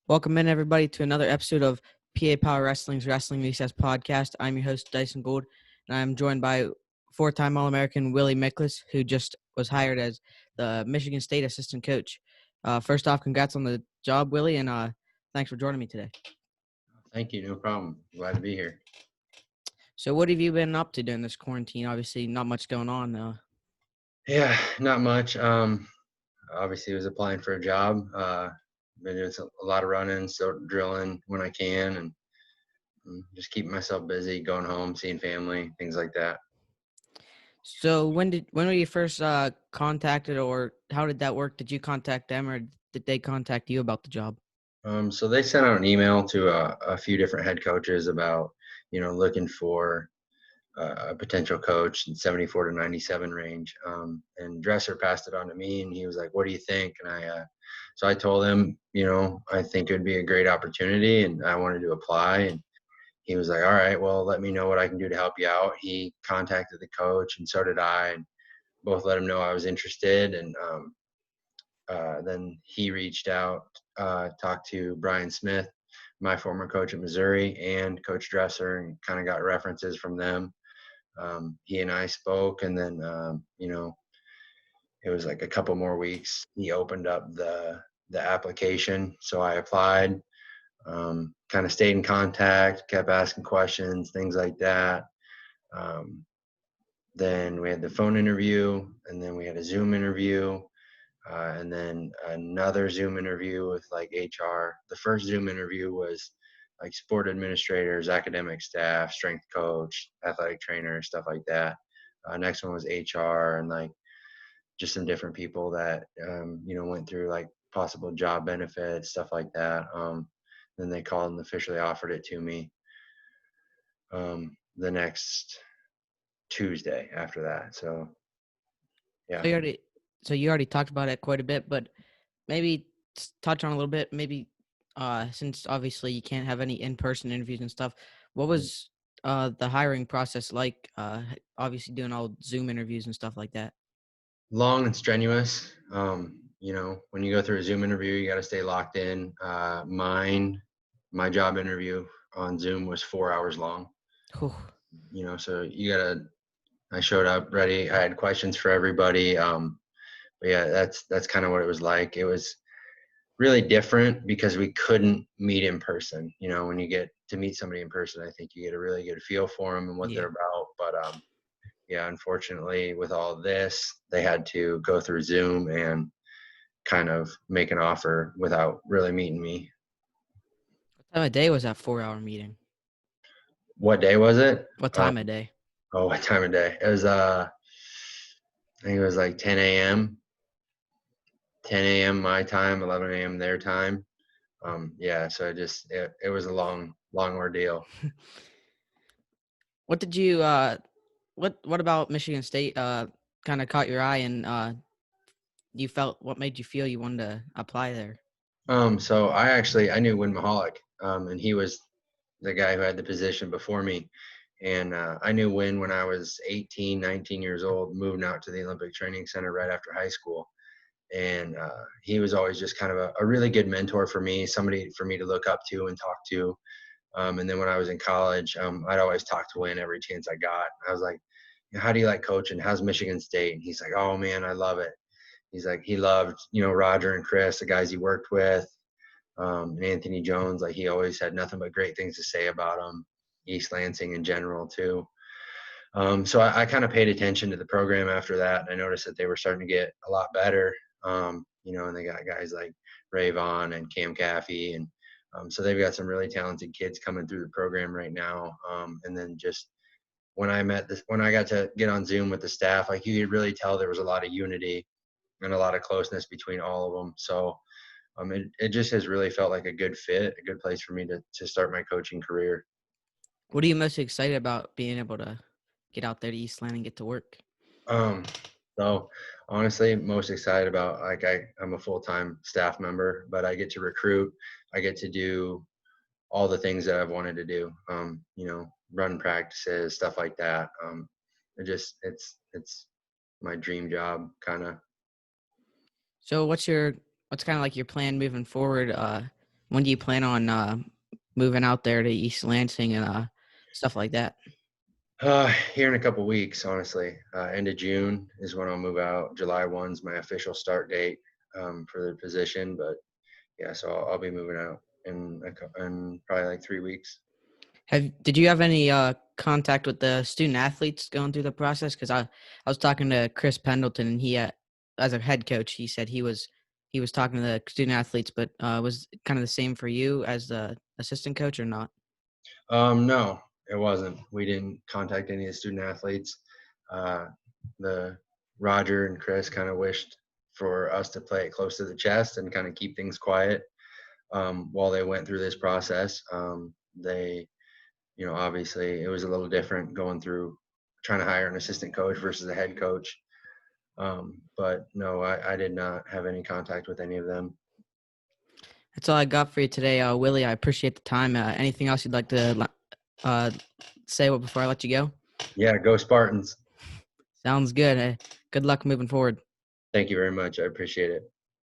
Welcome in, everybody, to another episode of PA Power Wrestling's Wrestling Recess podcast. I'm your host, Dyson Gould, and I'm joined by four-time All-American Willie Miklus, who just was hired as the Michigan State assistant coach. First off, congrats on the job, Willie, and thanks for joining me today. Thank you. No problem. Glad to be here. So what have you been up to during this quarantine? Obviously, not much going on. Yeah, not much. Obviously, was applying for a job. Been doing a lot of running, so drilling when I can, and just keeping myself busy, going home, seeing family, things like that. So when were you first contacted, or how did that work? Did you contact them, or did they contact you about the job? So they sent out an email to a few different head coaches about, looking for a potential coach in 74 to 97 range. And Dresser passed it on to me, and he was like, "What do you think?" And so I told him, I think it would be a great opportunity, and I wanted to apply. And he was like, "All right, well, let me know what I can do to help you out." He contacted the coach, and so did I, and both let him know I was interested. And then he reached out, talked to Brian Smith, my former coach at Missouri, and Coach Dresser, and kind of got references from them. He and I spoke, and then it was like a couple more weeks. He opened up the application, so I applied. Kind of stayed in contact, kept asking questions, things like that. Um, then we had the phone interview, and then we had a Zoom interview, and then another Zoom interview with like HR. The first Zoom interview was like sport administrators, academic staff, strength coach, athletic trainer, stuff like that. Next one was HR and like just some different people that went through like possible job benefits, stuff like that. Then they called and officially offered it to me the next Tuesday after that. So yeah. So you already talked about it quite a bit, but maybe touch on a little bit. Maybe since obviously you can't have any in-person interviews and stuff, what was the hiring process like? Obviously doing all Zoom interviews and stuff like that. Long and strenuous. When you go through a Zoom interview, you got to stay locked in. My job interview on Zoom was 4 hours long. Whew. So I showed up ready. I had questions for everybody. But yeah, that's kind of what it was like. It was really different because we couldn't meet in person. When you get to meet somebody in person, I think you get a really good feel for them and what they're about. But yeah, unfortunately, with all of this, they had to go through Zoom and kind of make an offer without really meeting me. What time of day was that 4-hour meeting? What day was it? What time of day? What time of day? It was I think it was like 10 a.m. 10 a.m. my time, 11 a.m. their time. Yeah, so it was a long ordeal. What did you what about Michigan State kind of caught your eye, and what made you feel you wanted to apply there? So I knew Win Mahalik, and he was the guy who had the position before me. And I knew when I was 18, 19 years old, moving out to the Olympic Training Center right after high school. And he was always just kind of a really good mentor for me, somebody for me to look up to and talk to. And then when I was in college, I'd always talk to Win every chance I got. I was like, "How do you like coaching? How's Michigan State?" And he's like, "Oh man, I love it." He's like, he loved, Roger and Chris, the guys he worked with, and Anthony Jones. Like he always had nothing but great things to say about him. East Lansing in general too. So I kind of paid attention to the program after that. And I noticed that they were starting to get a lot better. And they got guys like Ray Vaughn and Cam Caffey. And so they've got some really talented kids coming through the program right now. And then just when I got to get on Zoom with the staff, like you could really tell there was a lot of unity and a lot of closeness between all of them. So it just has really felt like a good fit, a good place for me to start my coaching career. What are you most excited about being able to get out there to Eastland and get to work? So honestly, most excited about like I'm a full-time staff member, but I get to recruit. I get to do all the things that I've wanted to do. Run practices, stuff like that. It's my dream job kind of. So what's kind of like your plan moving forward? When do you plan on moving out there to East Lansing and stuff like that? Here in a couple weeks, honestly. End of June is when I'll move out. July 1's my official start date for the position. But yeah, so I'll be moving out in probably like 3 weeks. Did you have any contact with the student athletes going through the process? Because I was talking to Chris Pendleton, and he as a head coach, he said he was talking to the student athletes, but was it kind of the same for you as the assistant coach or not? No, it wasn't. We didn't contact any of the student athletes. Uh, the Roger and Chris kind of wished for us to play it close to the chest and kind of keep things quiet while they went through this process. They, obviously it was a little different going through trying to hire an assistant coach versus a head coach. But no, I did not have any contact with any of them. That's all I got for you today, Willie. I appreciate the time. Anything else you'd like to say before I let you go? Yeah, go Spartans. Sounds good. Good luck moving forward. Thank you very much. I appreciate it.